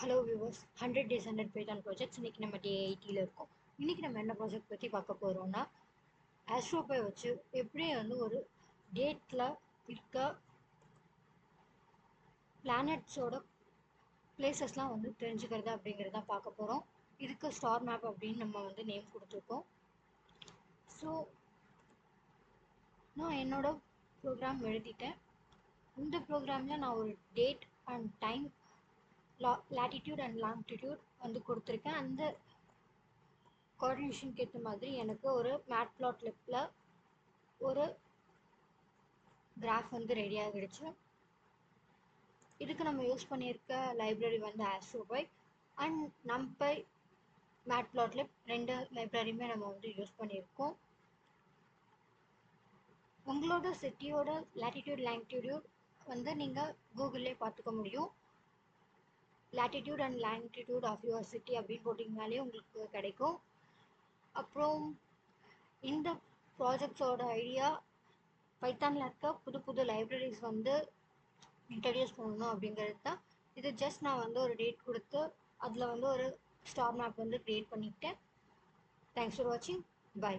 Hello viewers, 100 days 100 Python projects. இன்னைக்கு நம்ம டே 80ல் இருக்கோம். இன்னைக்கு நம்ம என்ன ப்ராஜெக்ட் பற்றி பார்க்க போகிறோம்னா, ஆஸ்ட்ரோபை வச்சு எப்படி ஒரு டேட்டில் இருக்க பிளானட்ஸோட பிளேசஸ்லாம் தெரிஞ்சுக்கிறது அப்படிங்கிறத பார்க்க போகிறோம். இதுக்கு ஸ்டார் மேப் அப்படின்னு நம்ம நேம் கொடுத்துருக்கோம். ஸோ நான் என்னோட ப்ரோக்ராம் எழுதிட்டேன். இந்த ப்ரோக்ராமில் நான் ஒரு date and time, latitude and longitude கொடுத்துருக்கேன். அந்த கோஆர்டினேஷனுக்கு ஏற்ற மாதிரி எனக்கு ஒரு மேட்ப்ளாட்லிப்பில் ஒரு கிராஃப் ரெடி ஆகிடுச்சு. இதுக்கு நம்ம யூஸ் பண்ணியிருக்க லைப்ரரி ஆஸ்ட்ரோபை அண்ட் நம்பை மேட்ப்ளாட்லிப் ரெண்டு லைப்ரரியுமே நம்ம யூஸ் பண்ணியிருக்கோம். உங்களோட சிட்டியோட latitude longitude நீங்கள் கூகுள்லேயே பார்த்துக்க முடியும். latitude and longitude of your city அப்படின்னு போட்டிங்கனாலே உங்களுக்கு கிடைக்கும். அப்புறம் இந்த ப்ராஜெக்ட்ஸோட ஐடியா பைத்தானில் இருக்க புது புது லைப்ரரிஸ் இன்ட்ரடியூஸ் பண்ணணும் அப்படிங்கிறது தான். இது ஜஸ்ட் நான் ஒரு டேட் கொடுத்து அதில் ஒரு ஸ்டார் மேப் க்ரியேட் பண்ணிக்கிட்டேன். தேங்க்ஸ் ஃபார் வாட்சிங். பை.